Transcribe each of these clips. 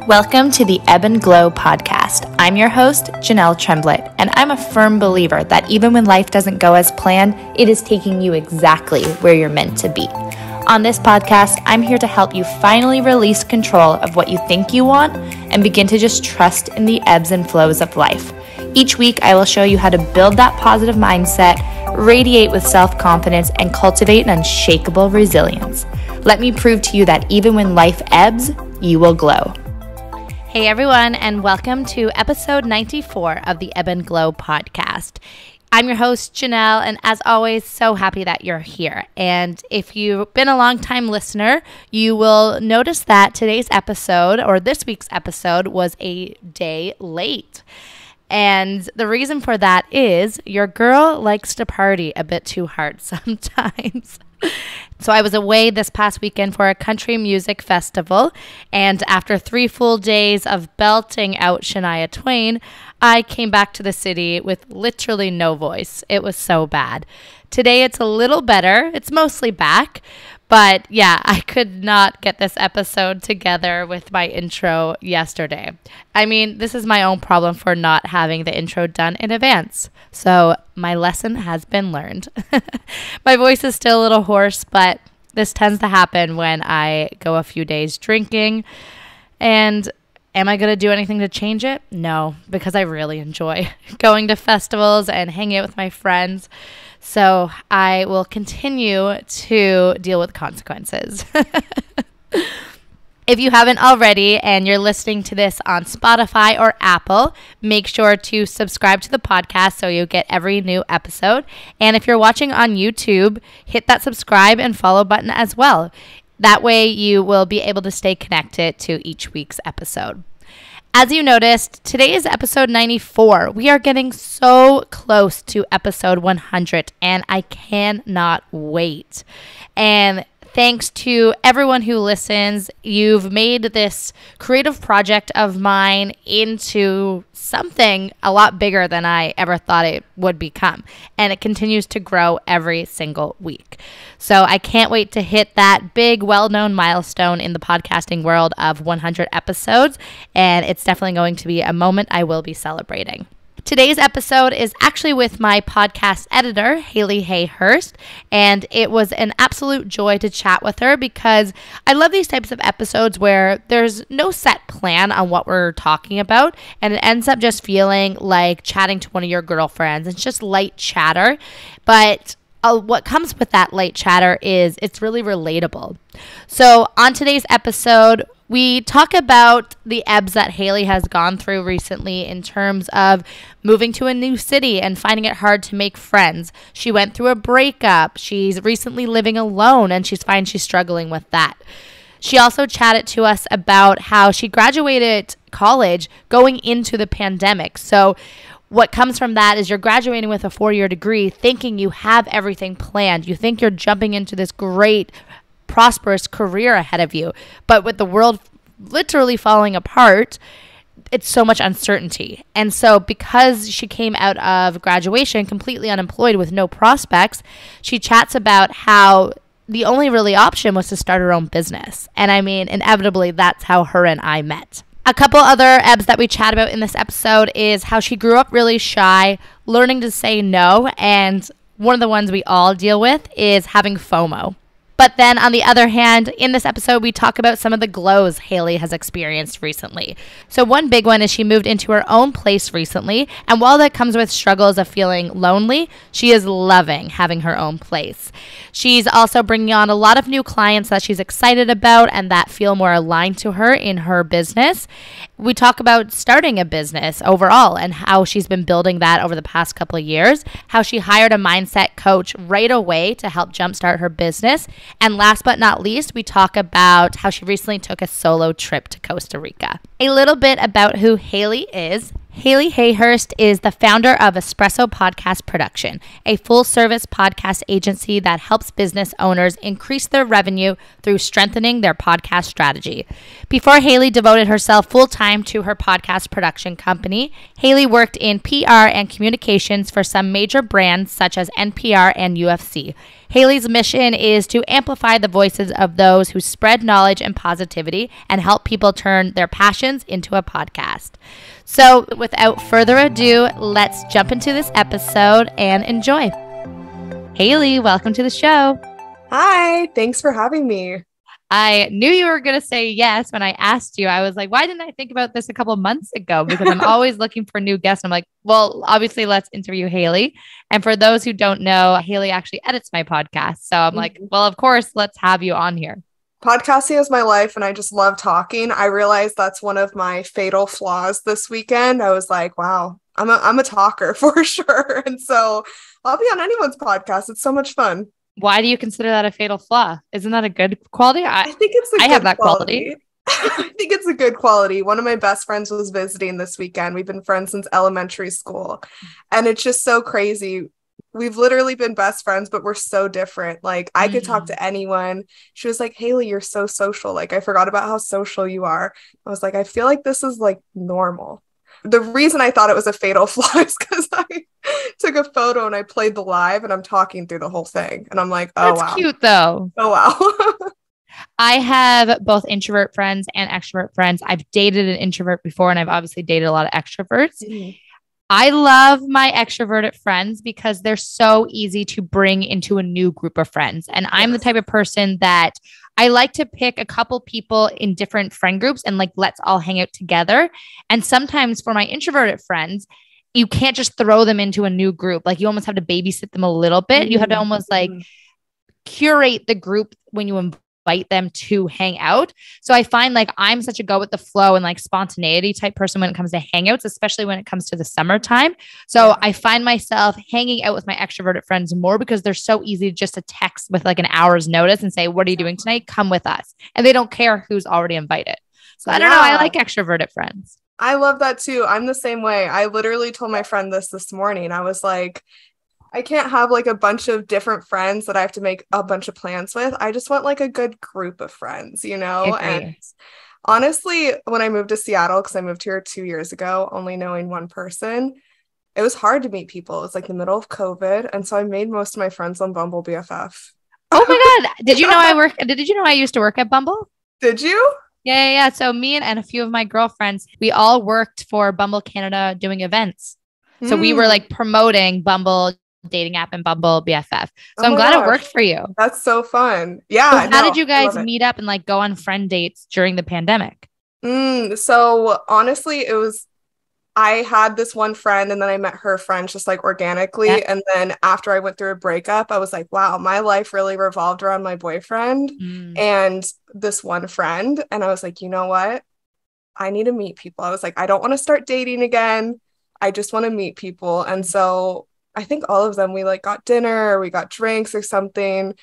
Welcome to the Ebb and Glow podcast. I'm your host, Jenelle Tremblett, and I'm a firm believer that even when life doesn't go as planned, it is taking you exactly where you're meant to be. On this podcast, I'm here to help you finally release control of what you think you want and begin to just trust in the ebbs and flows of life. Each week, I will show you how to build that positive mindset, radiate with self-confidence, and cultivate an unshakable resilience. Let me prove to you that even when life ebbs, you will glow. Hey everyone, and welcome to episode 94 of the Ebb and Glow podcast. I'm your host, Jenelle, and as always, so happy that you're here. And if you've been a long-time listener, you will notice that today's episode, or this week's episode, was a day late. And the reason for that is your girl likes to party a bit too hard sometimes. So I was away this past weekend for a country music festival, and after 3 full days of belting out Shania Twain, I came back to the city with literally no voice. It was so bad. Today it's a little better. It's mostly back. But yeah, I could not get this episode together with my intro yesterday. I mean, this is my own problem for not having the intro done in advance. So my lesson has been learned. My voice is still a little hoarse, but this tends to happen when I go a few days drinking. And am I going to do anything to change it? No, because I really enjoy going to festivals and hanging out with my friends. So I will continue to deal with consequences. If you haven't already and you're listening to this on Spotify or Apple, make sure to subscribe to the podcast so you get every new episode. And if you're watching on YouTube, hit that subscribe and follow button as well. That way you will be able to stay connected to each week's episode. As you noticed, today is episode 94. We are getting so close to episode 100, and I cannot wait. And thanks to everyone who listens, you've made this creative project of mine into something a lot bigger than I ever thought it would become. And it continues to grow every single week. So I can't wait to hit that big, well-known milestone in the podcasting world of 100 episodes. And it's definitely going to be a moment I will be celebrating. Today's episode is actually with my podcast editor, Hayleigh Hayhurst, and it was an absolute joy to chat with her because I love these types of episodes where there's no set plan on what we're talking about, and it ends up just feeling like chatting to one of your girlfriends. It's just light chatter, but what comes with that light chatter is it's really relatable. So on today's episode, we talk about the ebbs that Hayleigh has gone through recently in terms of moving to a new city and finding it hard to make friends. She went through a breakup. She's recently living alone, and she's struggling with that. She also chatted to us about how she graduated college going into the pandemic. So what comes from that is you're graduating with a 4-year degree thinking you have everything planned. You think you're jumping into this great prosperous career ahead of you, but with the world literally falling apart, it's so much uncertainty. And so because she came out of graduation completely unemployed with no prospects, she chats about how the only really option was to start her own business. And I mean, inevitably, that's how her and I met. A couple other ebbs that we chat about in this episode is how she grew up really shy, learning to say no, and one of the ones we all deal with is having FOMO. But then on the other hand, in this episode, we talk about some of the glows Hayleigh has experienced recently. So one big one is she moved into her own place recently. And while that comes with struggles of feeling lonely, she is loving having her own place. She's also bringing on a lot of new clients that she's excited about and that feel more aligned to her in her business. We talk about starting a business overall and how she's been building that over the past couple of years, how she hired a mindset coach right away to help jumpstart her business. And last but not least, we talk about how she recently took a solo trip to Costa Rica. A little bit about who Hayleigh is. Hayleigh Hayhurst is the founder of Espresso Podcast Production, a full-service podcast agency that helps business owners increase their revenue through strengthening their podcast strategy. Before Hayleigh devoted herself full-time to her podcast production company, Hayleigh worked in PR and communications for some major brands such as NPR and UFC. Hayleigh's mission is to amplify the voices of those who spread knowledge and positivity and help people turn their passions into a podcast. So without further ado, let's jump into this episode and enjoy. Hayleigh, welcome to the show. Hi, thanks for having me. I knew you were going to say yes when I asked you. I was like, why didn't I think about this a couple of months ago? Because I'm always looking for new guests. I'm like, well, obviously, let's interview Hayleigh. And for those who don't know, Hayleigh actually edits my podcast. So I'm like, well, of course, let's have you on here. Podcasting is my life and I just love talking. I realized that's one of my fatal flaws this weekend. I was like, wow, I'm a talker for sure. And so I'll be on anyone's podcast. It's so much fun. Why do you consider that a fatal flaw? Isn't that a good quality? I think it's a good have that quality. I think it's a good quality. One of my best friends was visiting this weekend. We've been friends since elementary school. And it's just so crazy. We've literally been best friends, but we're so different. Like I could talk to anyone. She was like, Hayleigh, you're so social. Like I forgot about how social you are. I was like, I feel like this is like normal. The reason I thought it was a fatal flaw is because I took a photo and I played the live and I'm talking through the whole thing. And I'm like, oh, That's wow. Cute though. Oh, wow. I have both introvert friends and extrovert friends. I've dated an introvert before and I've obviously dated a lot of extroverts. Mm-hmm. I love my extroverted friends because they're so easy to bring into a new group of friends. And I'm the type of person that I like to pick a couple people in different friend groups and like, let's all hang out together. And sometimes for my introverted friends, you can't just throw them into a new group. Like you almost have to babysit them a little bit. Mm-hmm. You have to almost like curate the group when you invite them to hang out. So I find like I'm such a go with the flow and like spontaneity type person when it comes to hangouts, especially when it comes to the summertime. So I find myself hanging out with my extroverted friends more because they're so easy just to text with like an hour's notice and say, what are you doing tonight? Come with us. And they don't care who's already invited. So I don't know. I like extroverted friends. I love that too. I'm the same way. I literally told my friend this morning. I was like, I can't have like a bunch of different friends that I have to make a bunch of plans with. I just want like a good group of friends, you know? And honestly, when I moved to Seattle, because I moved here 2 years ago, only knowing one person, it was hard to meet people. It was like the middle of COVID. And so I made most of my friends on Bumble BFF. Oh my God. Did you know I used to work at Bumble? Did you? Yeah. So me and a few of my girlfriends, we all worked for Bumble Canada doing events. So we were like promoting Bumble dating app and Bumble BFF. So I'm glad it worked for you. That's so fun. Yeah. So how did you guys meet up and like go on friend dates during the pandemic? So honestly, I had this one friend and then I met her friends just like organically. Yeah. And then after I went through a breakup, I was like, wow, my life really revolved around my boyfriend and this one friend. And I was like, you know what? I need to meet people. I was like, I don't want to start dating again. I just want to meet people. And so I think all of them, we like got dinner or we got drinks or something.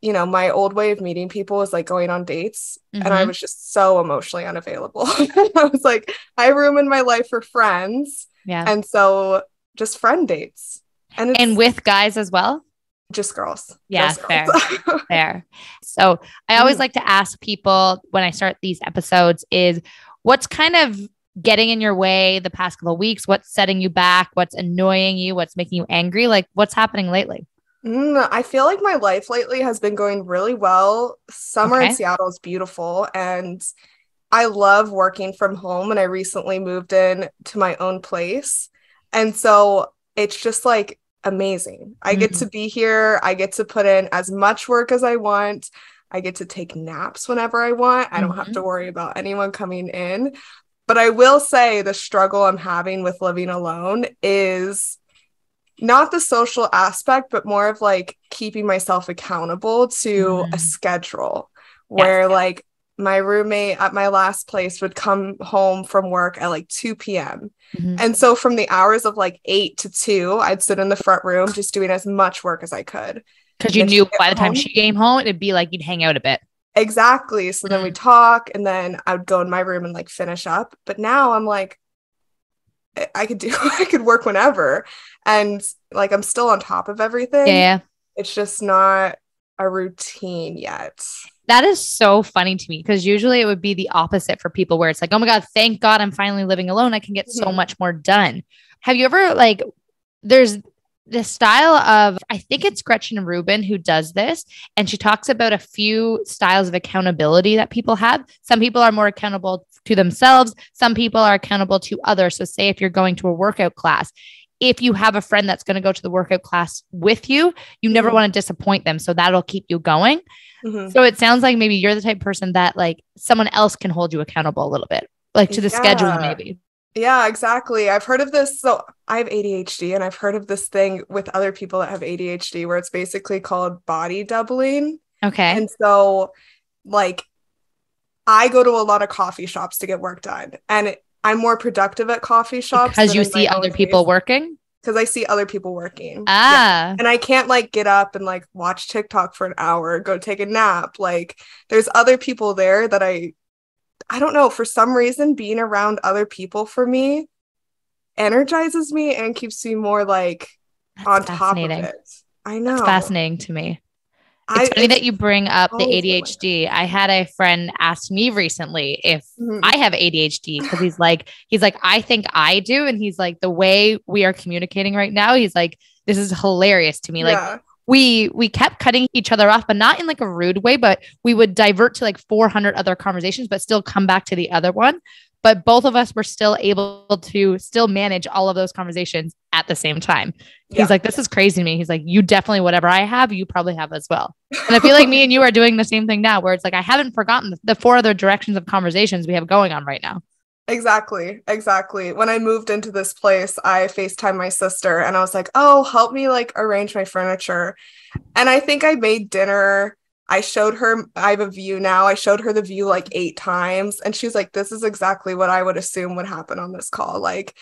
You know, my old way of meeting people was like going on dates. And I was just so emotionally unavailable. I was like, I have room in my life for friends. Yeah. And so just friend dates. And with guys as well? Just girls. Yeah, just girls. Fair. So I always like to ask people when I start these episodes is what's kind of getting in your way the past couple of weeks? What's setting you back? What's annoying you? What's making you angry? Like what's happening lately? I feel like my life lately has been going really well. Summer in Seattle is beautiful and I love working from home. And I recently moved in to my own place. And so it's just like amazing. I get to be here. I get to put in as much work as I want. I get to take naps whenever I want. I don't have to worry about anyone coming in. But I will say the struggle I'm having with living alone is not the social aspect, but more of like keeping myself accountable to a schedule where like my roommate at my last place would come home from work at like 2 p.m. And so from the hours of like 8 to 2, I'd sit in the front room just doing as much work as I could. Because you knew by the time she came home, it'd be like you'd hang out a bit. Exactly. So then we talk and then I would go in my room and like finish up. But now I'm like, I could work whenever. And like, I'm still on top of everything. Yeah. It's just not a routine yet. That is so funny to me because usually it would be the opposite for people where it's like, oh my God, thank God I'm finally living alone. I can get so much more done. Have you ever like, there's the style of, I think it's Gretchen Rubin who does this. And she talks about a few styles of accountability that people have. Some people are more accountable to themselves. Some people are accountable to others. So say if you're going to a workout class, if you have a friend that's going to go to the workout class with you, you never want to disappoint them. So that'll keep you going. So it sounds like maybe you're the type of person that like someone else can hold you accountable a little bit, like to the schedule maybe. Yeah, exactly. I've heard of this. So I have ADHD, and I've heard of this thing with other people that have ADHD where it's basically called body doubling. Okay. And so like I go to a lot of coffee shops to get work done, and I'm more productive at coffee shops because you see other people working. Because I see other people working. Yeah. And I can't like get up and like watch TikTok for an hour, go take a nap. Like there's other people there that I don't know, for some reason being around other people for me energizes me and keeps me more like on top of it. I know. It's fascinating to me. It's funny that you bring up the ADHD. I had a friend ask me recently if I have ADHD because he's like, I think I do. And he's like, the way we are communicating right now, he's like, this is hilarious to me. Like we kept cutting each other off, but not in like a rude way, but we would divert to like 400 other conversations, but still come back to the other one. But both of us were still able to still manage all of those conversations at the same time. He's like, this is crazy to me. He's like, you definitely, whatever I have, you probably have as well. And I feel like me and you are doing the same thing now, where it's like, I haven't forgotten the 4 other directions of conversations we have going on right now. Exactly. When I moved into this place, I FaceTimed my sister and I was like, oh, help me like arrange my furniture. And I think I made dinner. I showed her, I have a view now. I showed her the view like 8 times. And she's like, this is exactly what I would assume would happen on this call. Like,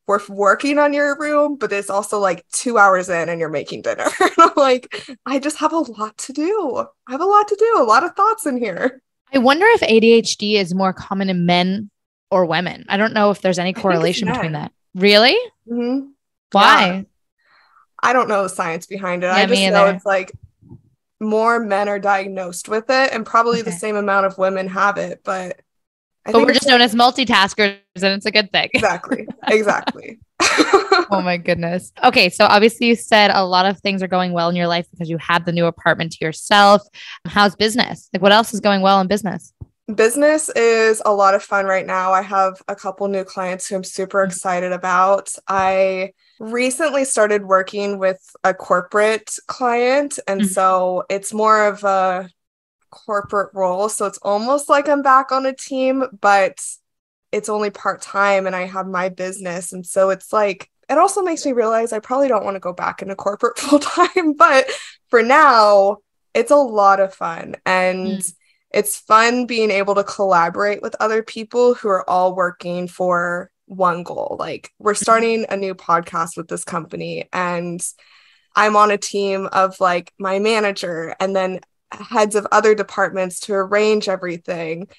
we're working on your room, but it's also like 2 hours in and you're making dinner. And I'm like, I just have a lot to do. A lot of thoughts in here. I wonder if ADHD is more common in men or women. I don't know if there's any correlation between that. Really? Mm-hmm. Why? Yeah. I don't know the science behind it. Yeah, I just know it's like more men are diagnosed with it and probably the same amount of women have it, but we're just known as multitaskers and it's a good thing. Exactly. Oh my goodness. Okay. So obviously you said a lot of things are going well in your life because you have the new apartment to yourself. How's business? Like what else is going well in business? Business is a lot of fun right now. I have a couple new clients who I'm super excited about. I recently started working with a corporate client, and so it's more of a corporate role. So it's almost like I'm back on a team, but it's only part-time and I have my business. And so it's like, it also makes me realize I probably don't want to go back into corporate full-time, but for now, it's a lot of fun. And it's fun being able to collaborate with other people who are all working for one goal. Like we're starting a new podcast with this company and I'm on a team of like my manager and then heads of other departments to arrange everything.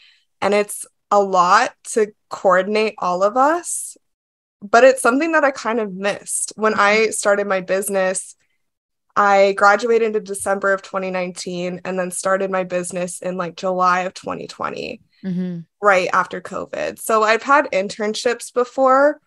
And it's a lot to coordinate all of us, but it's something that I kind of missed. When I started my business, I graduated in December of 2019 and then started my business in like July of 2020, right after COVID. So I've had internships before,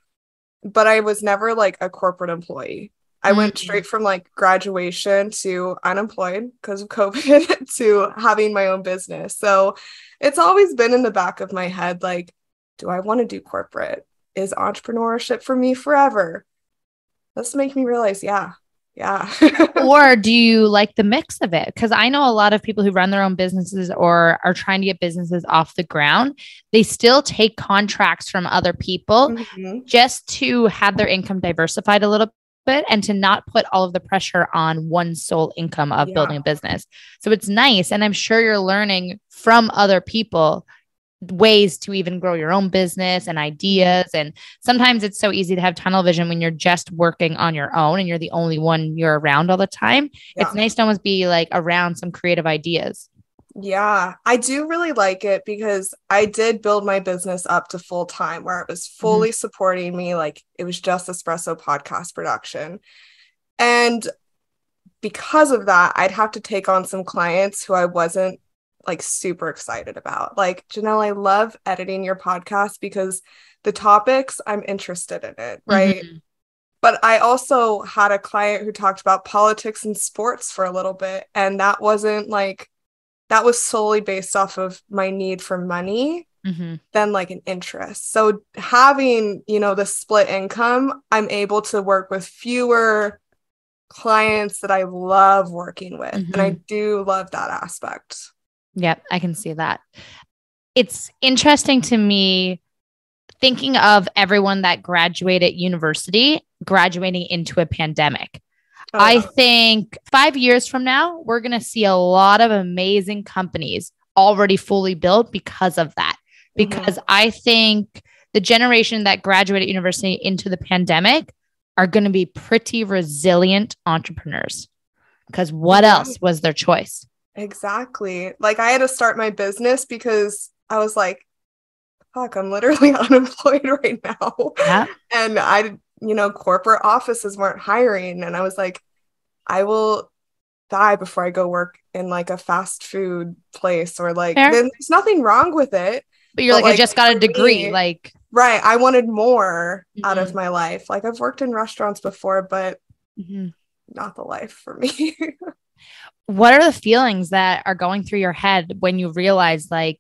but I was never like a corporate employee. I went straight from like graduation to unemployed because of COVID to having my own business. So it's always been in the back of my head, like, do I want to do corporate? Is entrepreneurship for me forever? This makes me realize, yeah. Or do you like the mix of it? Because I know a lot of people who run their own businesses or are trying to get businesses off the ground. They still take contracts from other people just to have their income diversified a little bit and to not put all of the pressure on one sole income of building a business. So it's nice. And I'm sure you're learning from other people ways to even grow your own business and ideas. And sometimes it's so easy to have tunnel vision when you're just working on your own and you're the only one you're around all the time. It's nice to almost be like around some creative ideas. Yeah, I do really like it because I did build my business up to full time where it was fully supporting me. Like it was just Espresso Podcast Production. And because of that, I'd have to take on some clients who I wasn't like super excited about. Like, Jenelle, I love editing your podcast because the topics, I'm interested in it, right? But I also had a client who talked about politics and sports for a little bit. And that wasn't like, that was solely based off of my need for money than like an interest. So having, you know, the split income, I'm able to work with fewer clients that I love working with. And I do love that aspect. Yep, I can see that. It's interesting to me thinking of everyone that graduated university graduating into a pandemic. I think 5 years from now, we're going to see a lot of amazing companies already fully built because of that. Because I think the generation that graduated university into the pandemic are going to be pretty resilient entrepreneurs. Because what else was their choice? Exactly. Like I had to start my business because I was like, fuck, I'm literally unemployed right now. Yeah. And you know, corporate offices weren't hiring. And I was like, I will die before I go work in like a fast food place or like, there's nothing wrong with it. But you're like, I just got a degree. Like, right. I wanted more out of my life. Like I've worked in restaurants before, but not the life for me. What are the feelings that are going through your head when you realize like,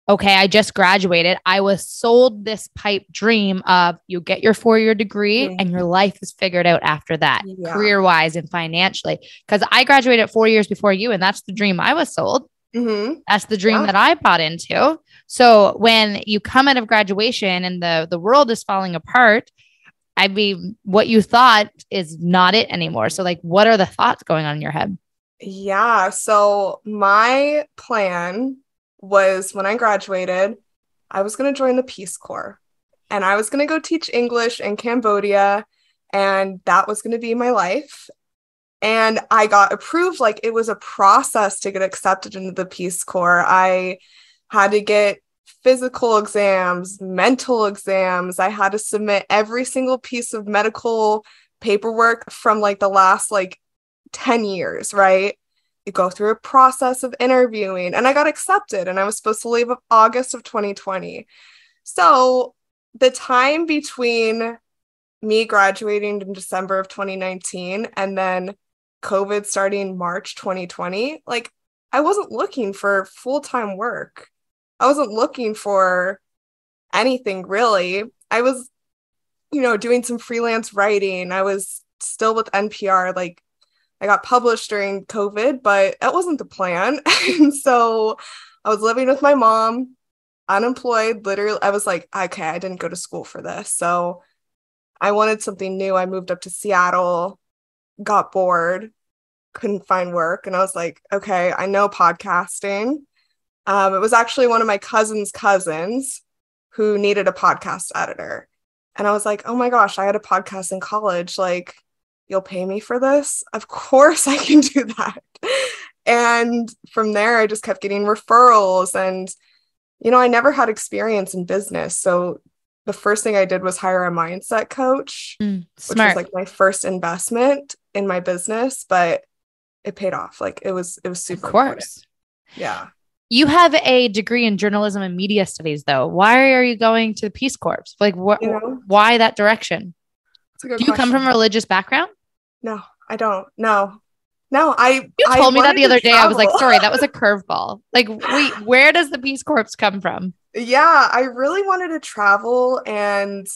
okay, I just graduated. I was sold this pipe dream of you get your 4-year degree and your life is figured out after that, career-wise and financially. Because I graduated 4 years before you, and that's the dream I was sold. That's the dream that I bought into. So when you come out of graduation and the world is falling apart, I mean, what you thought is not it anymore. So like, what are the thoughts going on in your head? Yeah. So my plan was when I graduated, I was going to join the Peace Corps and I was going to go teach English in Cambodia. And that was going to be my life. And I got approved. Like it was a process to get accepted into the Peace Corps. I had to get physical exams, mental exams. I had to submit every single piece of medical paperwork from like the last like 10 years, right? You go through a process of interviewing and I got accepted and I was supposed to leave in August of 2020. So the time between me graduating in December of 2019 and then COVID starting March 2020, like I wasn't looking for full-time work. I wasn't looking for anything really. I was, you know, doing some freelance writing. I was still with NPR. Like I got published during COVID, but that wasn't the plan. And so I was living with my mom, unemployed. Literally, I was like, okay, I didn't go to school for this. So I wanted something new. I moved up to Seattle, got bored, couldn't find work. And I was like, okay, I know podcasting. It was actually one of my cousin's cousins who needed a podcast editor. And I was like, oh my gosh, I had a podcast in college. Like, you'll pay me for this? Of course I can do that. And from there, I just kept getting referrals. And, you know, I never had experience in business. So the first thing I did was hire a mindset coach, which was like my first investment in my business, but it paid off. Like it was super. Of course. Important. Yeah. You have a degree in journalism and media studies, though. Why are you going to the Peace Corps? Like, why that direction? Do you come from a religious background? No, I don't. No. You told me that the other day. I was like, sorry, that was a curveball. Like, wait, where does the Peace Corps come from? Yeah, I really wanted to travel, and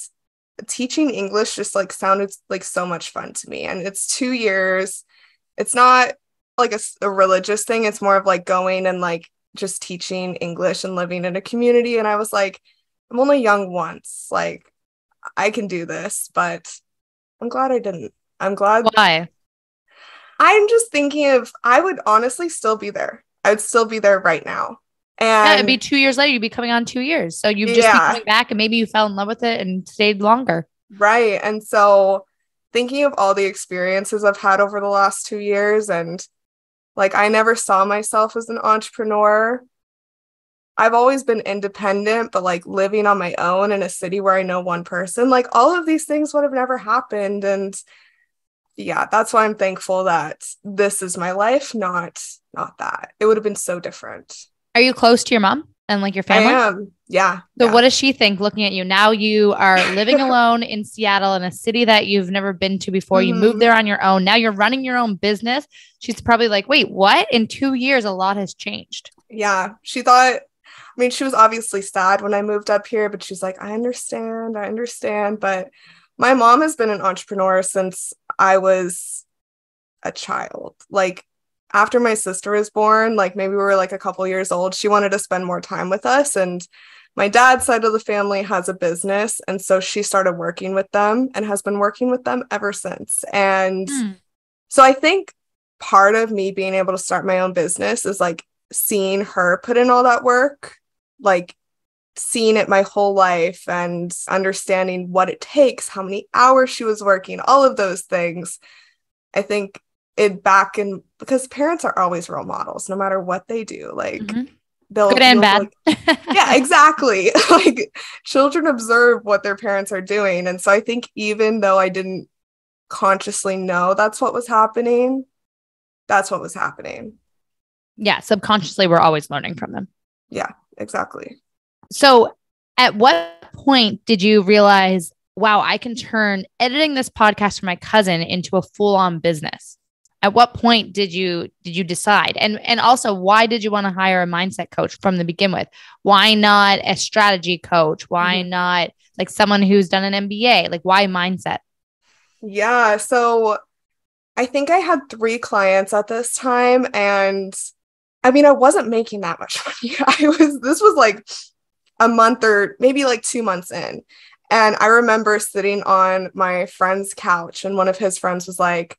teaching English just like sounded like so much fun to me. And it's 2 years. It's not like a religious thing. It's more of like going and like just teaching English and living in a community. And I was like, I'm only young once. Like, I can do this, but I'm glad I didn't. I'm glad. Why? I'm just thinking of, I would honestly still be there. I would still be there right now. And yeah, it'd be 2 years later. You'd be coming on 2 years. So you'd just be coming back and maybe you fell in love with it and stayed longer. Right. And so thinking of all the experiences I've had over the last 2 years, and like, I never saw myself as an entrepreneur. I've always been independent, but like living on my own in a city where I know one person, like all of these things would have never happened. And yeah, that's why I'm thankful that this is my life, not that. It would have been so different. Are you close to your mom? And like your I family? am. Yeah. So Yeah. what does she think looking at you? Now you are living alone in Seattle, in a city that you've never been to before. You moved there on your own. Now you're running your own business. She's probably like, wait, what? In 2 years, a lot has changed. Yeah. She thought, I mean, she was obviously sad when I moved up here, but she's like, I understand. But my mom has been an entrepreneur since I was a child. Like after my sister was born, like maybe we were like a couple years old, she wanted to spend more time with us. And my dad's side of the family has a business. And so she started working with them and has been working with them ever since. And so I think part of me being able to start my own business is like seeing her put in all that work, like seeing it my whole life and understanding what it takes, how many hours she was working, all of those things. I think because parents are always role models, no matter what they do. Like they'll good and bad. Like, yeah, exactly. Like children observe what their parents are doing. And so I think even though I didn't consciously know that's what was happening. Yeah. Subconsciously, we're always learning from them. Yeah, exactly. So at what point did you realize, wow, I can turn editing this podcast for my cousin into a full-on business? At what point did you decide? And also, why did you want to hire a mindset coach from the begin with? Why not a strategy coach? Why not like someone who's done an MBA? Like why mindset? Yeah. So I think I had 3 clients at this time. And I mean, I wasn't making that much money. This was like a month or maybe like 2 months in. And I remember sitting on my friend's couch and one of his friends was like,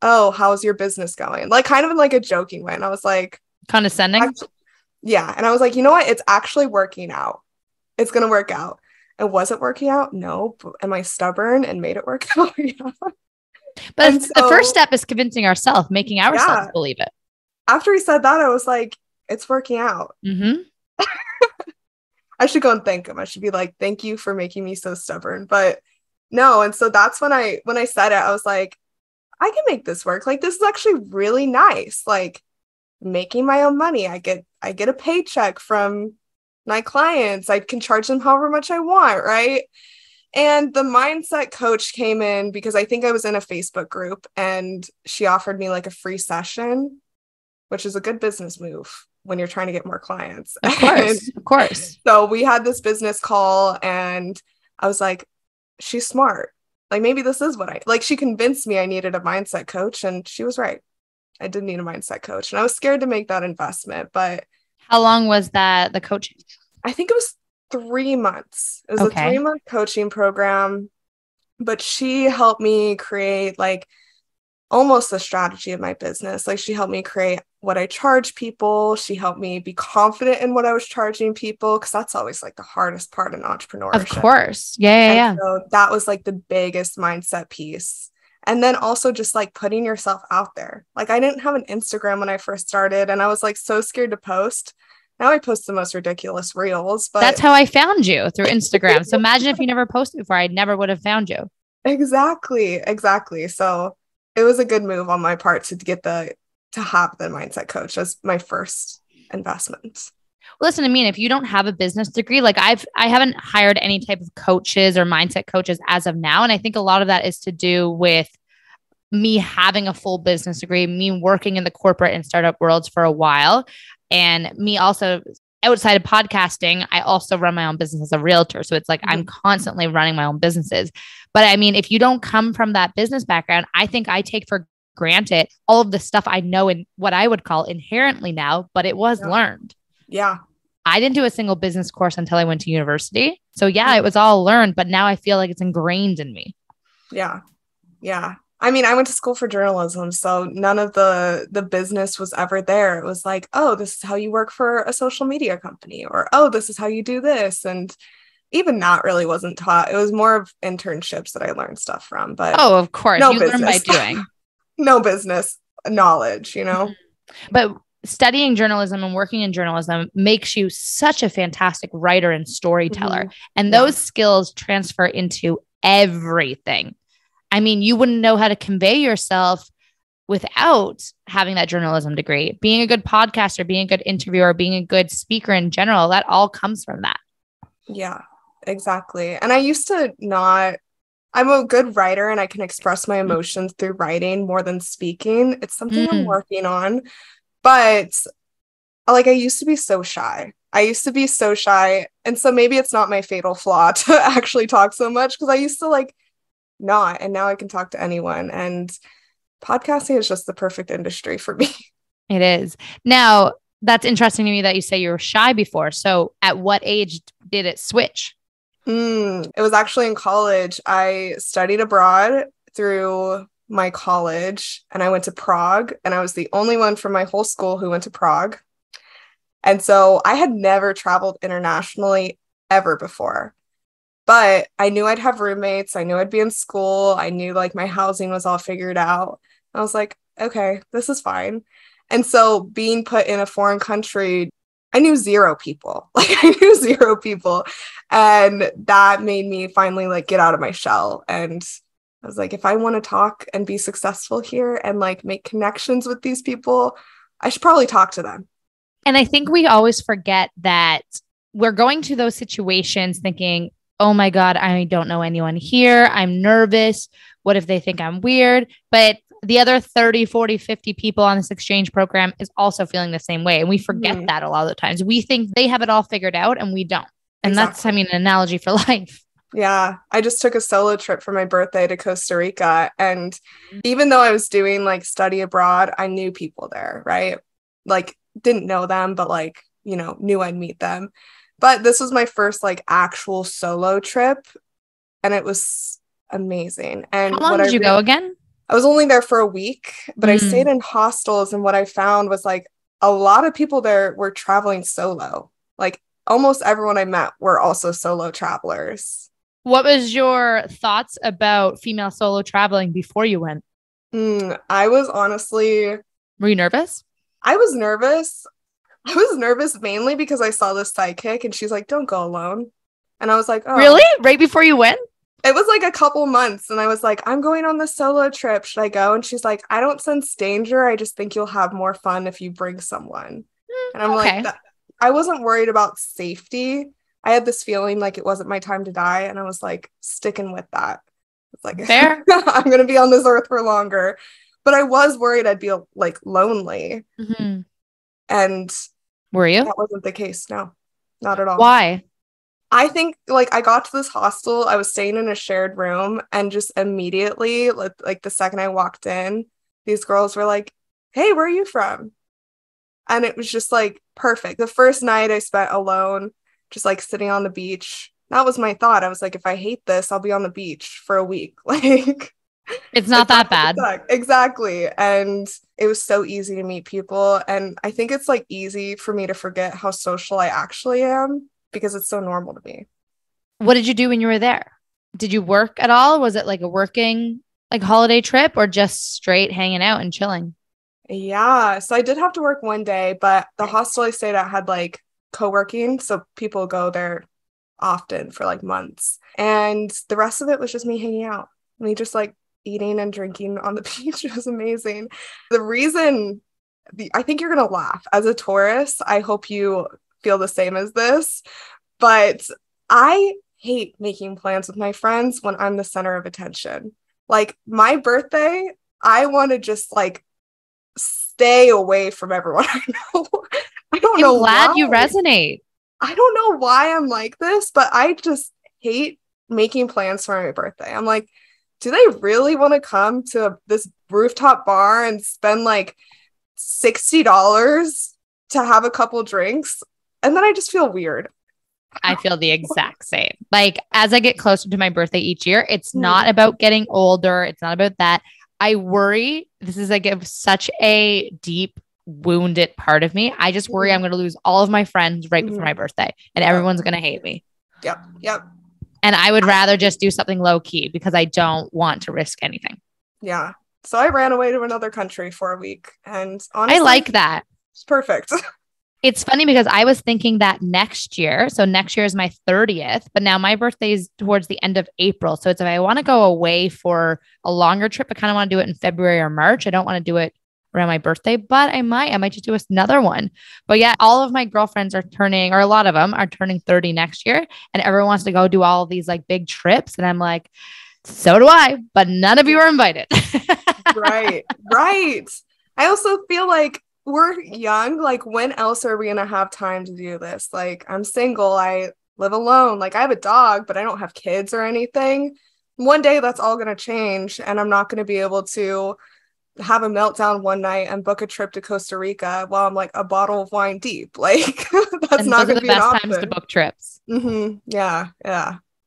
oh, how's your business going? Like kind of in like a joking way. And I was like, condescending. Yeah. And I was like, you know what? It's actually working out. It's going to work out. And was it working out? No. But am I stubborn and made it work out? Yeah. But the first step is convincing ourselves, making ourselves believe it. After he said that, I was like, it's working out. I should go and thank him. I should be like, thank you for making me so stubborn. But no. And so that's when I said it, I was like, I can make this work. Like, this is actually really nice. Like making my own money. I get a paycheck from my clients. I can charge them however much I want. Right. And the mindset coach came in because I think I was in a Facebook group and she offered me like a free session, which is a good business move when you're trying to get more clients. Of course. So we had this business call and I was like, she's smart. Like maybe this is what she convinced me I needed a mindset coach and she was right. I did need a mindset coach and I was scared to make that investment, but. How long was the coaching? I think it was 3 months. It was a 3-month coaching program, but she helped me create like almost the strategy of my business. Like she helped me create what I charge people. She helped me be confident in what I was charging people. Cause that's always like the hardest part in entrepreneurship. Of course. Yeah. So that was like the biggest mindset piece. And then also just like putting yourself out there. Like I didn't have an Instagram when I first started and I was like so scared to post. Now I post the most ridiculous reels, but that's how I found you, through Instagram. So imagine if you never posted before, I never would have found you. Exactly. So it was a good move on my part to have the mindset coach as my first investment. Listen to me. And if you don't have a business degree, like I haven't hired any type of coaches or mindset coaches as of now. And I think a lot of that is to do with me having a full business degree, me working in the corporate and startup worlds for a while. And me also, outside of podcasting, I also run my own business as a realtor. So it's like I'm constantly running my own businesses. But I mean, if you don't come from that business background, I think I take for granted all of the stuff I know in what I would call inherently now, but it was learned. Yeah. I didn't do a single business course until I went to university. So yeah, it was all learned, but now I feel like it's ingrained in me. Yeah. I mean, I went to school for journalism, so none of the business was ever there. It was like, oh, this is how you work for a social media company, or, oh, this is how you do this. And even that really wasn't taught. It was more of internships that I learned stuff from. But oh, of course, no you business. learn by doing. No business knowledge, But studying journalism and working in journalism makes you such a fantastic writer and storyteller. And those skills transfer into everything. I mean, you wouldn't know how to convey yourself without having that journalism degree. Being a good podcaster, being a good interviewer, being a good speaker in general, that all comes from that. Yeah, exactly. And I used to not, I'm a good writer and I can express my emotions through writing more than speaking. It's something I'm working on. But like, I used to be so shy. And so maybe it's not my fatal flaw to actually talk so much, because I used to like not, and now I can talk to anyone. And podcasting is just the perfect industry for me. It is. Now, that's interesting to me that you say you were shy before. So at what age did it switch? It was actually in college. I studied abroad through my college and I went to Prague, and I was the only one from my whole school who went to Prague. And so I had never traveled internationally ever before, but I knew I'd have roommates. I knew I'd be in school. I knew like my housing was all figured out. I was like, okay, this is fine. And so being put in a foreign country, I knew zero people. And that made me finally like get out of my shell. And I was like, if I want to talk and be successful here and like make connections with these people, I should probably talk to them. And I think we always forget that we're going to those situations thinking, oh my God, I don't know anyone here. I'm nervous. What if they think I'm weird? But the other 30, 40, 50 people on this exchange program is also feeling the same way. And we forget that a lot of the times. We think they have it all figured out and we don't. And that's, I mean, an analogy for life. Yeah. I just took a solo trip for my birthday to Costa Rica. And even though I was doing like study abroad, I knew people there, right? Like didn't know them, but like, you know, knew I'd meet them. But this was my first like actual solo trip. And it was amazing. And how long did you go again? I was only there for a week, but I stayed in hostels. And what I found was like a lot of people there were traveling solo. Like almost everyone I met were also solo travelers. What was your thoughts about female solo traveling before you went? I was honestly... Were you nervous? I was nervous. I was nervous mainly because I saw this sidekick and she's like, don't go alone. And I was like, oh. Really? Right before you went? It was like a couple months and I was like, I'm going on this solo trip. Should I go? And she's like, I don't sense danger. I just think you'll have more fun if you bring someone. And I'm like, I wasn't worried about safety. I had this feeling like it wasn't my time to die. And I was like, sticking with that. It's like, fair. I'm going to be on this earth for longer. But I was worried I'd be like lonely. And were you? That wasn't the case. No, not at all. Why? I think like I got to this hostel, I was staying in a shared room, and just immediately, like the second I walked in, these girls were like, hey, where are you from? And it was just like perfect. The first night I spent alone, just like sitting on the beach. That was my thought. I was like, if I hate this, I'll be on the beach for a week. Like, it's not that bad. Exactly. And it was so easy to meet people. And I think it's like easy for me to forget how social I actually am because it's so normal to me. What did you do when you were there? Did you work at all? Was it like a working like holiday trip or just straight hanging out and chilling? Yeah. So I did have to work one day, but the hostel I stayed at had like co-working. So people go there often for like months. And the rest of it was just me hanging out. Me just like eating and drinking on the beach. It was amazing. The reason, I think you're going to laugh. As a tourist, I hope you feel the same as this, but I hate making plans with my friends when I'm the center of attention. Like my birthday, I want to just like stay away from everyone I know. I don't know. I'm glad you resonate. I don't know why I'm like this, but I just hate making plans for my birthday. I'm like, do they really want to come to this rooftop bar and spend like $60 to have a couple drinks? And then I just feel weird. I feel the exact same. Like as I get closer to my birthday each year, it's not about getting older. It's not about that. I worry. This is like such a deep, wounded part of me. I just worry I'm going to lose all of my friends right before my birthday and everyone's going to hate me. Yep. And I would rather just do something low key because I don't want to risk anything. Yeah. So I ran away to another country for a week and honestly, I like that. It's perfect. It's funny because I was thinking that next year. So next year is my 30th, but now my birthday is towards the end of April. So it's if I want to go away for a longer trip, I kind of want to do it in February or March. I don't want to do it around my birthday, but I might just do another one. But yeah, all of my girlfriends are turning, or a lot of them are turning 30 next year. And everyone wants to go do all of these like big trips. And I'm like, so do I, but none of you are invited. Right. I also feel like we're young. Like, when else are we going to have time to do this? Like, I'm single. I live alone. Like, I have a dog, but I don't have kids or anything. One day that's all going to change. And I'm not going to be able to have a meltdown one night and book a trip to Costa Rica while I'm like a bottle of wine deep. Like, that's not going to be the best times to book trips. Yeah,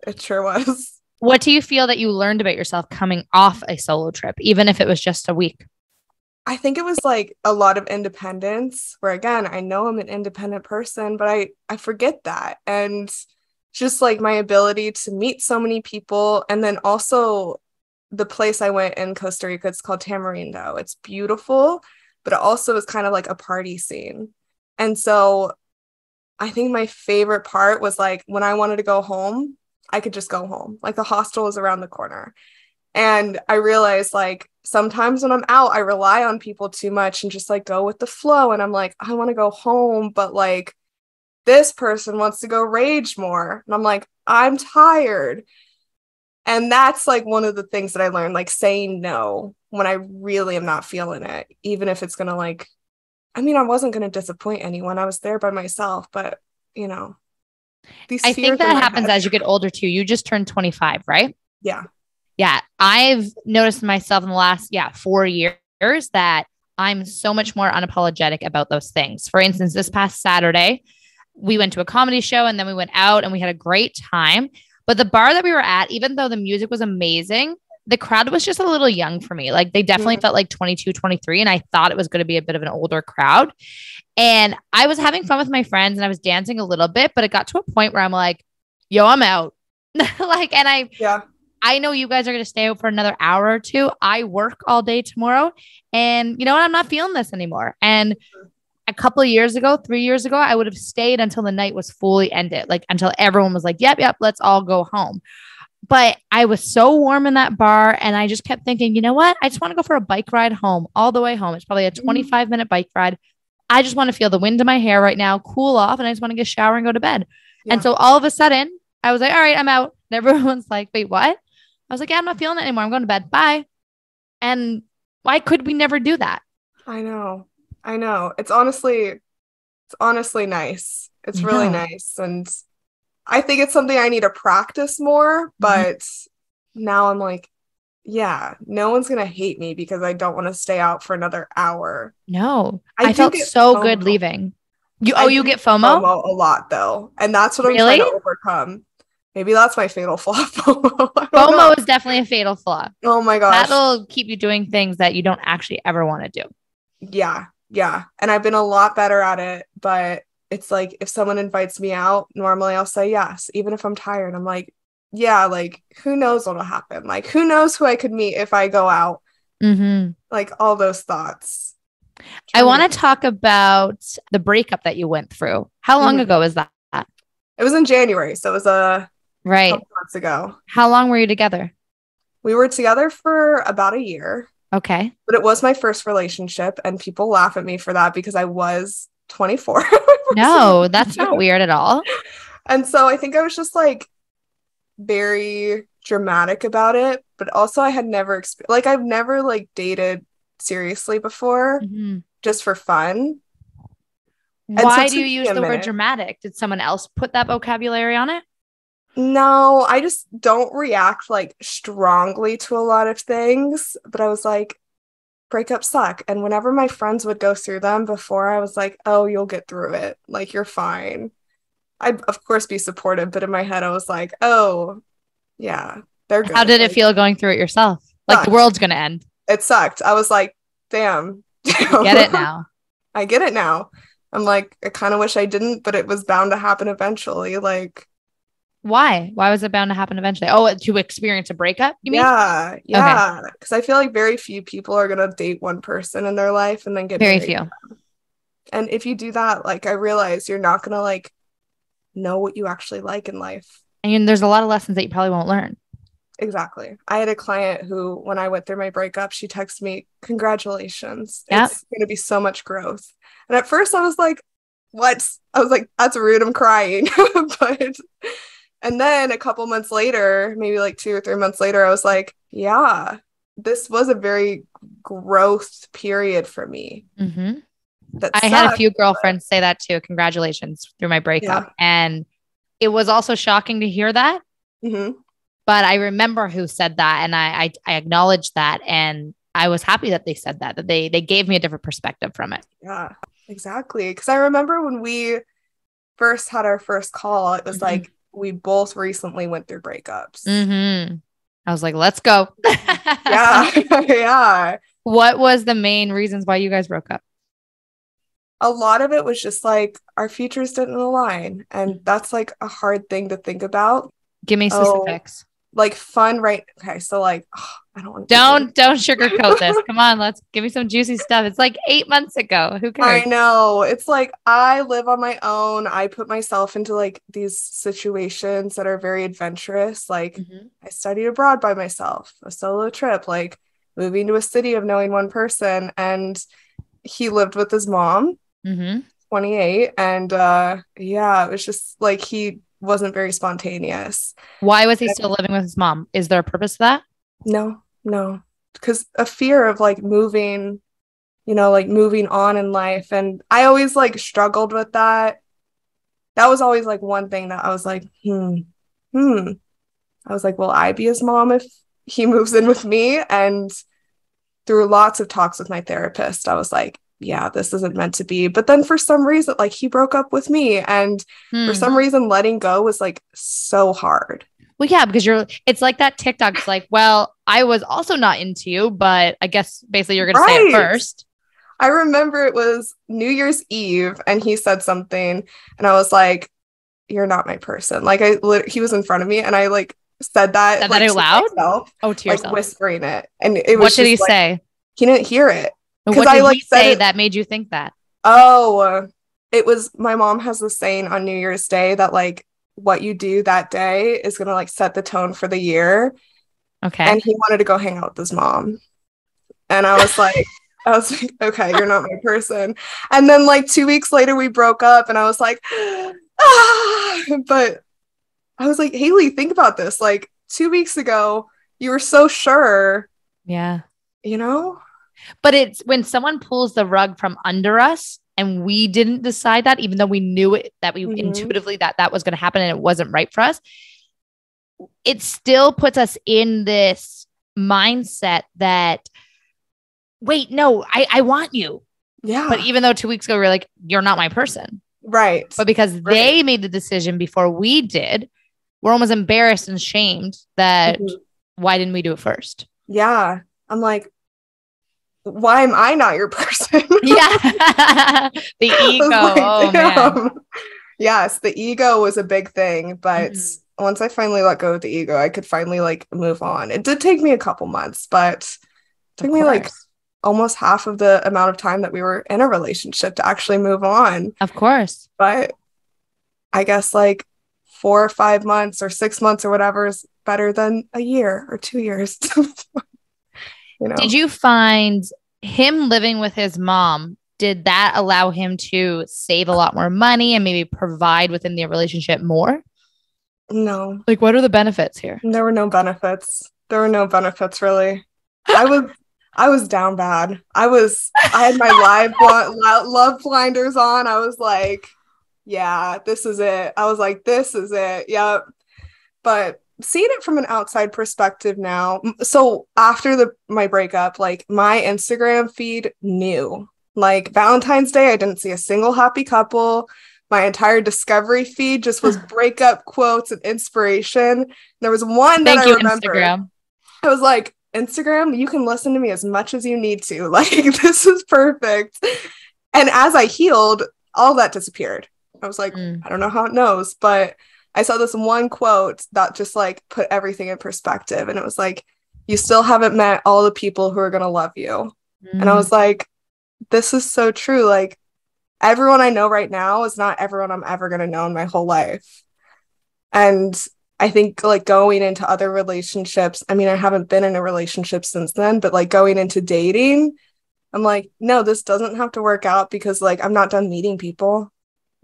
it sure was. What do you feel that you learned about yourself coming off a solo trip, even if it was just a week? I think it was like a lot of independence, where again, I know I'm an independent person, but I forget that. And just like my ability to meet so many people. And then also the place I went in Costa Rica, it's called Tamarindo. It's beautiful, but it also is kind of like a party scene. And so I think my favorite part was like when I wanted to go home, I could just go home. Like, the hostel is around the corner. And I realized like sometimes when I'm out, I rely on people too much and just like go with the flow. And I'm like, I want to go home, but like this person wants to go rage more. And I'm like, I'm tired. And that's like one of the things that I learned, like saying no when I really am not feeling it, even if it's going to like, I mean, I wasn't going to disappoint anyone. I was there by myself, but you know, I think that happens as you get older too. You just turned 25, right? Yeah. Yeah. I've noticed myself in the last, 4 years that I'm so much more unapologetic about those things. For instance, this past Saturday, we went to a comedy show and then we went out and we had a great time. But the bar that we were at, even though the music was amazing, the crowd was just a little young for me. Like, they definitely felt like 22, 23. And I thought it was going to be a bit of an older crowd. And I was having fun with my friends and I was dancing a little bit, but it got to a point where I'm like, yo, I'm out. Like, and I know you guys are going to stay out for another hour or two. I work all day tomorrow and you know what? I'm not feeling this anymore. And a couple of years ago, 3 years ago, I would have stayed until the night was fully ended, like until everyone was like, yep, let's all go home. But I was so warm in that bar and I just kept thinking, you know what? I just want to go for a bike ride home, all the way home. It's probably a 25-minute bike ride. I just want to feel the wind in my hair right now, cool off, and I just want to get a shower and go to bed. Yeah. And so all of a sudden, I was like, all right, I'm out. And everyone's like, wait, what? I was like, yeah, I'm not feeling it anymore. I'm going to bed. Bye. And why could we never do that? I know. It's honestly nice. It's really nice. And I think it's something I need to practice more, but now I'm like, yeah, no one's going to hate me because I don't want to stay out for another hour. No, I felt so FOMO. Good leaving. You get FOMO? FOMO a lot though. And that's what I'm trying to overcome. Maybe that's my fatal flaw. FOMO is definitely a fatal flaw. Oh my gosh. That'll keep you doing things that you don't actually ever want to do. Yeah. And I've been a lot better at it, but it's like, if someone invites me out, normally I'll say yes, even if I'm tired. I'm like, yeah, like, who knows what'll happen? Like, who knows who I could meet if I go out? Like, all those thoughts. I want to talk about the breakup that you went through. How long ago was that? It was in January. So it was a couple months ago. How long were you together? We were together for about a year. Okay. But it was my first relationship and people laugh at me for that because I was 24. No, that's not weird at all. And so I think I was just like very dramatic about it, but also I had never I've never like dated seriously before, just for fun. Why do you use the word dramatic? Did someone else put that vocabulary on it? No, I just don't react like strongly to a lot of things, but I was like, breakups suck. And whenever my friends would go through them before, I was like, oh, you'll get through it. Like, you're fine. I'd of course be supportive, but in my head I was like, oh yeah, they're good. How did it feel going through it yourself? Like, the world's gonna end. It sucked. I was like, damn. Get it now. I get it now. I'm like, I kind of wish I didn't, but it was bound to happen eventually. Like, why was it bound to happen eventually? Oh, to experience a breakup, you mean? Yeah. Okay. Because I feel like very few people are gonna date one person in their life and then get very married. few. And if you do that, like, I realize you're not going to like know what you actually like in life. And there's a lot of lessons that you probably won't learn. Exactly. I had a client who, when I went through my breakup, she texted me, "Congratulations. Yep. It's going to be so much growth." And at first I was like, what? I was like, that's rude. I'm crying. And then a couple months later, maybe like 2 or 3 months later, I was like, yeah, this was a very growth period for me. Mm-hmm. That I had a few girlfriends say that too. Congratulations through my breakup. Yeah. And it was also shocking to hear that. Mm-hmm. But I remember who said that, and I acknowledged that, and I was happy that they said that they gave me a different perspective from it. Yeah, exactly. Because I remember when we first had our first call, it was like we both recently went through breakups. Mm-hmm. I was like, let's go. Yeah. Yeah. What was the main reasons why you guys broke up? A lot of it was just like our futures didn't align. And that's like a hard thing to think about. Give me specifics. Like fun, right? Okay, so like, I don't want to. Don't sugarcoat this. Come on, let's give me some juicy stuff. It's like 8 months ago. Who cares? I know. It's like I live on my own. I put myself into like these situations that are very adventurous. Like I studied abroad by myself, a solo trip, like moving to a city of knowing one person. And he lived with his mom, 28. And yeah, it was just like he wasn't very spontaneous. Why was he still living with his mom? Is there a purpose to that? No, because a fear of like moving, like moving on in life. And I always like struggled with that. That was always like one thing that I was like, I was like, will I be his mom if he moves in with me? And through lots of talks with my therapist, I was like, yeah, this isn't meant to be. But then for some reason, like he broke up with me, and for some reason letting go was like so hard. Well, yeah, because it's like that TikTok. It's like, well, I was also not into you, but I guess basically you're going to say it first. I remember it was New Year's Eve and he said something and I was like, you're not my person. Like he was in front of me and I like said that out loud? Myself, to yourself. Like whispering it. And it was what did he say? He didn't hear it. What did he say that made you think that? Oh, it was, my mom has this saying on New Year's Day that like what you do that day is going to like set the tone for the year. Okay. And he wanted to go hang out with his mom. And I was like, okay, you're not my person. And then like 2 weeks later we broke up and I was like, but I was like, Hayleigh, think about this. Like 2 weeks ago, you were so sure. Yeah. But it's when someone pulls the rug from under us and we didn't decide that, even though we knew it, that we intuitively that was going to happen and it wasn't right for us, it still puts us in this mindset that, wait, no, I want you. Yeah. But even though 2 weeks ago, we were like, you're not my person. Right. But because they made the decision before we did, we're almost embarrassed and shamed that why didn't we do it first? Yeah. I'm like, why am I not your person? Yeah. The ego. Like, oh, man. Yes, the ego was a big thing. But once I finally let go of the ego, I could finally like move on. It did take me a couple months, but it took me like almost half of the amount of time that we were in a relationship to actually move on. Of course. But I guess like 4 or 5 months or 6 months or whatever is better than a year or 2 years. Did you find him living with his mom, did that allow him to save a lot more money and maybe provide within the relationship more? No. Like, what are the benefits here? There were no benefits. Really. I was down bad. I had my love blinders on. I was like, yeah, this is it. I was like, this is it. Yep. But seeing it from an outside perspective now. So after my breakup, like my Instagram feed knew. Like Valentine's Day, I didn't see a single happy couple. My entire discovery feed just was breakup quotes and inspiration. There was one that I remember. Instagram. I was like, Instagram, you can listen to me as much as you need to. Like, this is perfect. And as I healed, all that disappeared. I was like, I don't know how it knows, but I saw this one quote that just like put everything in perspective. And it was like, you still haven't met all the people who are going to love you. And I was like, this is so true. Like, everyone I know right now is not everyone I'm ever going to know in my whole life. And I think like going into other relationships, I mean, I haven't been in a relationship since then, but like going into dating, I'm like, no, this doesn't have to work out because like I'm not done meeting people.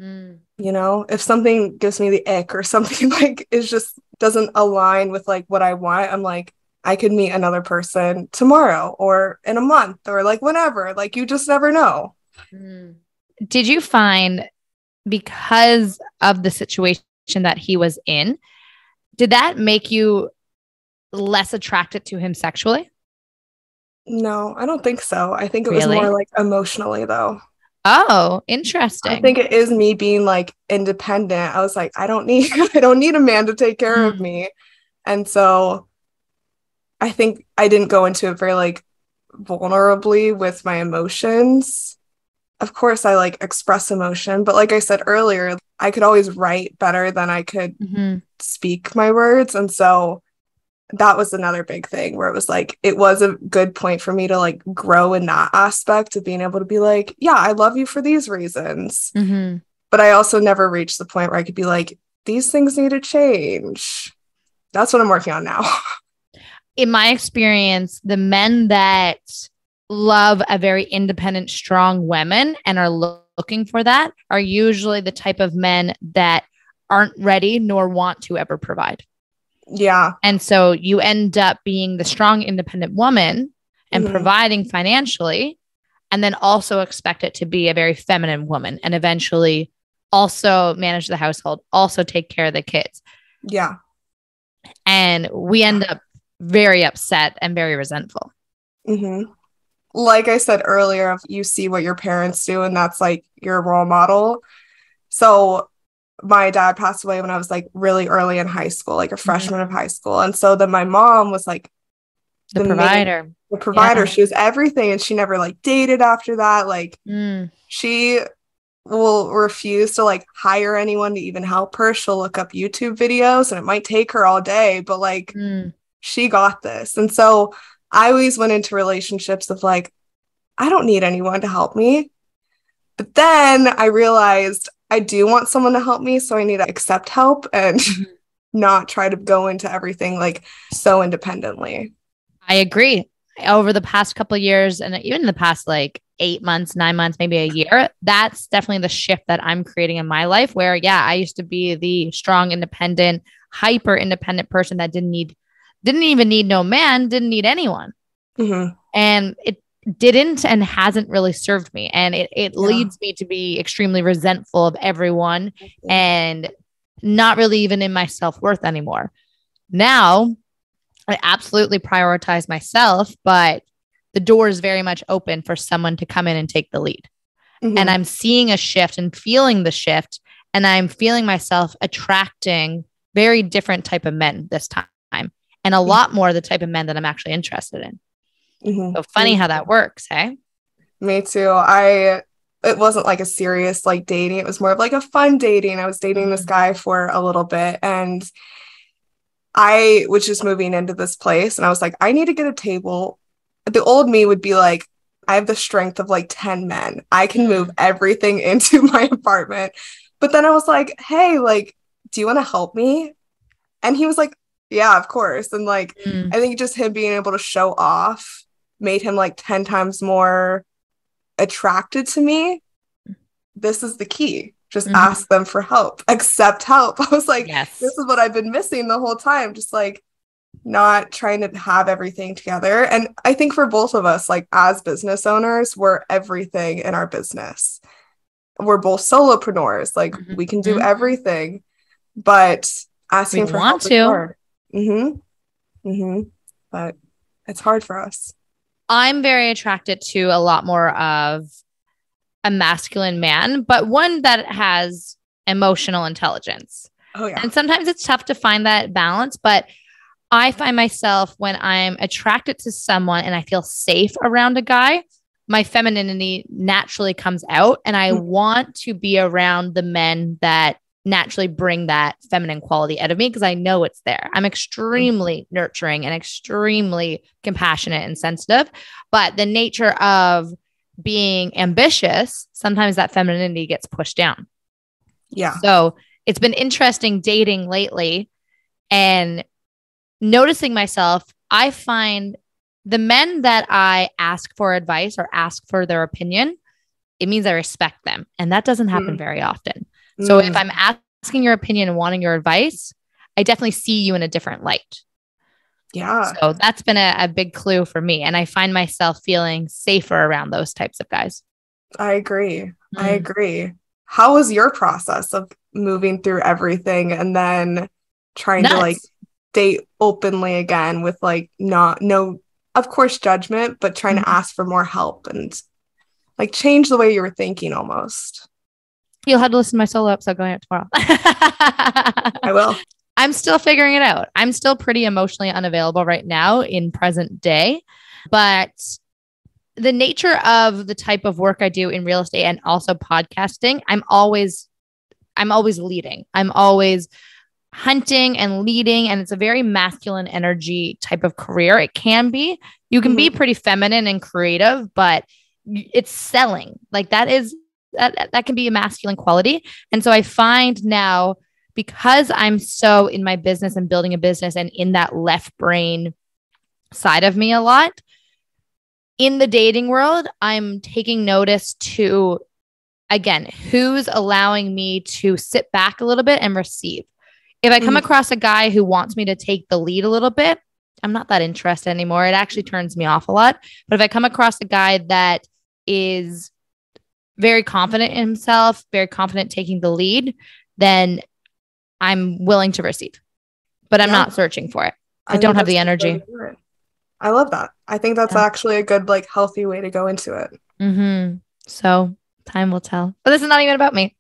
You know, if something gives me the ick or something like it just doesn't align with like what I want, I'm like, I could meet another person tomorrow or in a month or like whenever. Like you just never know. Did you find, because of the situation that he was in, did that make you less attracted to him sexually? No, I don't think so. I think it was more like emotionally though. Oh, interesting. I think it is me being like independent. I was like, I don't need a man to take care of me. And so I think I didn't go into it very like vulnerably with my emotions. Of course, I like express emotion, but like I said earlier, I could always write better than I could speak my words. And so that was another big thing where it was like, it was a good point for me to like grow in that aspect of being able to be like, yeah, I love you for these reasons. But I also never reached the point where I could be like, these things need to change. That's what I'm working on now. In my experience, the men that love a very independent, strong woman and are looking for that are usually the type of men that aren't ready nor want to ever provide. Yeah. And so you end up being the strong, independent woman and providing financially, and then also expect it to be a very feminine woman and eventually also manage the household, also take care of the kids. Yeah. And we end up very upset and very resentful. Like I said earlier, if you see what your parents do and that's like your role model. So my dad passed away when I was like really early in high school, like a freshman of high school. And so then my mom was like the provider. Yeah. She was everything. And she never like dated after that. Like she will refuse to like hire anyone to even help her. She'll look up YouTube videos and it might take her all day, but like she got this. And so I always went into relationships of like, I don't need anyone to help me. But then I realized I do want someone to help me. So I need to accept help and not try to go into everything like so independently. I agree. Over the past couple of years and even in the past like 8 months, 9 months, maybe a year, that's definitely the shift that I'm creating in my life where, yeah, I used to be the strong, independent, hyper independent person that didn't even need no man, didn't need anyone. And it didn't and hasn't really served me. And it leads me to be extremely resentful of everyone and not really even in my self-worth anymore. Now, I absolutely prioritize myself, but the door is very much open for someone to come in and take the lead. And I'm seeing a shift and feeling the shift. And I'm feeling myself attracting very different type of men this time. And a lot more the type of men that I'm actually interested in. So funny how that works, hey? Me too. It wasn't like a serious like dating. It was more of like a fun dating. I was dating this guy for a little bit and I was just moving into this place and I was like, I need to get a table. The old me would be like, I have the strength of like 10 men. I can move everything into my apartment. But then I was like, hey, like, do you want to help me? And he was like, yeah, of course. And like, I think just him being able to show off made him like 10 times more attracted to me. This is the key. Just ask them for help, accept help. I was like, this is what I've been missing the whole time. Just like not trying to have everything together. And I think for both of us, like as business owners, we're everything in our business. We're both solopreneurs. Like we can do everything, but asking for help is hard. But it's hard for us. I'm very attracted to a lot more of a masculine man, but one that has emotional intelligence. Oh yeah. And sometimes it's tough to find that balance, but I find myself when I'm attracted to someone and I feel safe around a guy, my femininity naturally comes out and I want to be around the men that naturally bring that feminine quality out of me because I know it's there. I'm extremely nurturing and extremely compassionate and sensitive, but the nature of being ambitious, sometimes that femininity gets pushed down. Yeah. So it's been interesting dating lately and noticing myself. I find the men that I ask for advice or ask for their opinion, it means I respect them. And that doesn't happen very often. So if I'm asking your opinion and wanting your advice, I definitely see you in a different light. Yeah. So that's been a big clue for me. And I find myself feeling safer around those types of guys. I agree. I agree. How was your process of moving through everything and then trying to like date openly again with like no, of course, judgment, but trying to ask for more help and like change the way you were thinking almost? You'll have to listen to my solo episode going out tomorrow. I will. I'm still figuring it out. I'm still pretty emotionally unavailable right now in present day, but the nature of the type of work I do in real estate and also podcasting, I'm always leading. I'm always hunting and leading, and it's a very masculine energy type of career. It can be. You can be pretty feminine and creative, but it's selling. Like that can be a masculine quality. And so I find now, because I'm so in my business and building a business and in that left brain side of me a lot, in the dating world, I'm taking notice to, again, who's allowing me to sit back a little bit and receive. If I come across a guy who wants me to take the lead a little bit, I'm not that interested anymore. It actually turns me off a lot. But if I come across a guy that is very confident in himself, very confident taking the lead, then I'm willing to receive. But I'm not searching for it. I don't have the energy. I love that. I think that's actually a good, like, healthy way to go into it. So time will tell. But this is not even about me.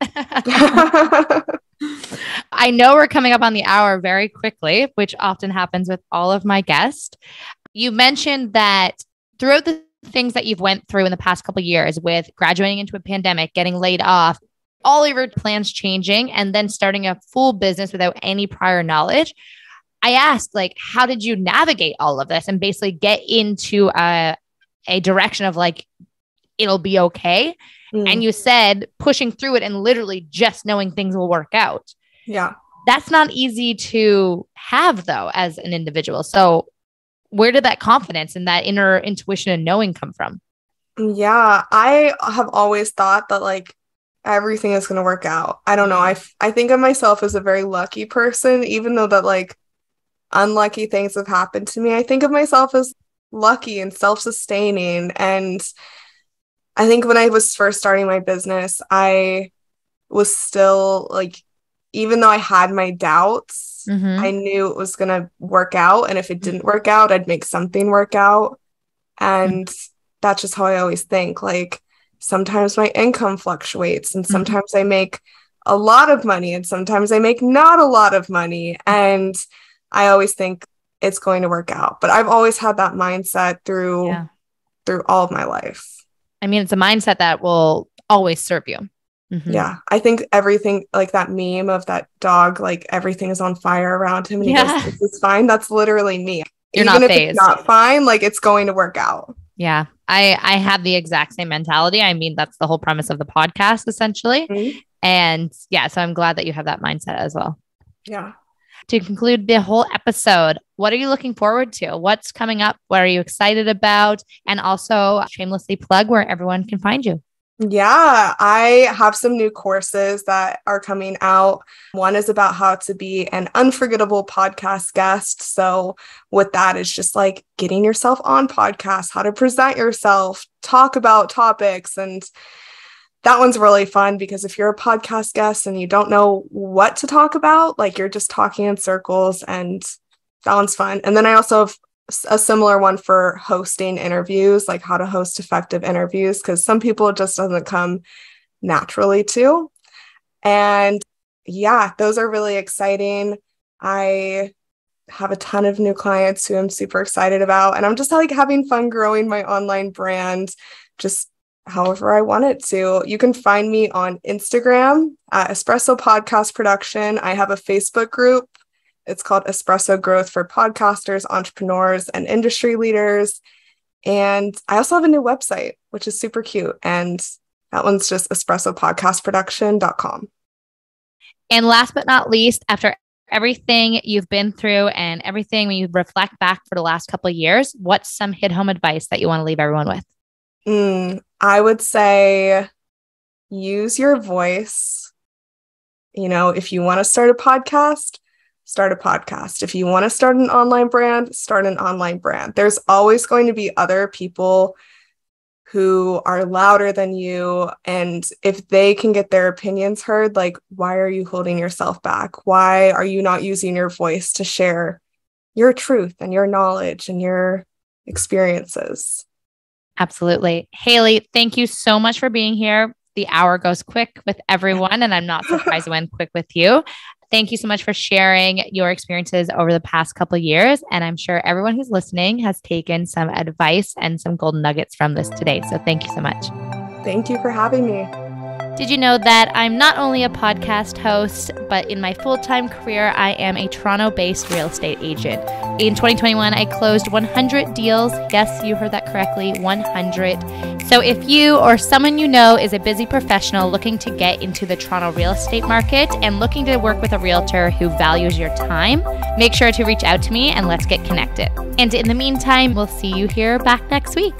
I know we're coming up on the hour very quickly, which often happens with all of my guests. You mentioned that throughout the things that you've went through in the past couple of years with graduating into a pandemic, getting laid off, all of your plans changing, and then starting a full business without any prior knowledge. I asked, like, how did you navigate all of this and basically get into a direction of like, it'll be okay. And you said pushing through it and literally just knowing things will work out. Yeah. That's not easy to have though, as an individual. So where did that confidence and that inner intuition and knowing come from? Yeah, I have always thought that like everything is going to work out. I don't know. I think of myself as a very lucky person, even though that like unlucky things have happened to me. I think of myself as lucky and self-sustaining. And I think when I was first starting my business, I was still like, even though I had my doubts, I knew it was going to work out. And if it didn't work out, I'd make something work out. And that's just how I always think. Like, sometimes my income fluctuates and sometimes I make a lot of money and sometimes I make not a lot of money. And I always think it's going to work out. But I've always had that mindset through all of my life. I mean, it's a mindset that will always serve you. Yeah. I think everything, like that meme of that dog, like everything is on fire around him and he goes, "This is fine." That's literally me. You're Even not if phased. It's not fine, like it's going to work out. Yeah. I have the exact same mentality. I mean, that's the whole premise of the podcast, essentially. And yeah, so I'm glad that you have that mindset as well. Yeah. To conclude the whole episode, what are you looking forward to? What's coming up? What are you excited about? And also shamelessly plug where everyone can find you. Yeah, I have some new courses that are coming out. One is about how to be an unforgettable podcast guest. So with that, it's just like getting yourself on podcasts, how to present yourself, talk about topics. And that one's really fun because if you're a podcast guest and you don't know what to talk about, like you're just talking in circles, and that one's fun. And then I also have a similar one for hosting interviews, like how to host effective interviews, because some people it just doesn't come naturally to. And yeah, those are really exciting. I have a ton of new clients who I'm super excited about, and I'm just like having fun growing my online brand, just however I want it to. You can find me on Instagram at Espresso Podcast Production. I have a Facebook group. It's called Espresso Growth for podcasters, entrepreneurs, and industry leaders. And I also have a new website. which is super cute. And that one's just espressopodcastproduction.com. And last but not least, after everything you've been through and everything when you reflect back for the last couple of years, what's some hit-home advice that you want to leave everyone with? I would say use your voice. You know, if you want to start a podcast, start a podcast. If you want to start an online brand, start an online brand. There's always going to be other people who are louder than you. And if they can get their opinions heard, like, why are you holding yourself back? Why are you not using your voice to share your truth and your knowledge and your experiences? Absolutely. Hayleigh, thank you so much for being here. The hour goes quick with everyone, and I'm not surprised it went quick with you. Thank you so much for sharing your experiences over the past couple of years. And I'm sure everyone who's listening has taken some advice and some golden nuggets from this today. So thank you so much. Thank you for having me. Did you know that I'm not only a podcast host, but in my full-time career, I am a Toronto-based real estate agent. In 2021, I closed 100 deals. Yes, you heard that correctly, 100. So if you or someone you know is a busy professional looking to get into the Toronto real estate market and looking to work with a realtor who values your time, make sure to reach out to me and let's get connected. And in the meantime, we'll see you here back next week.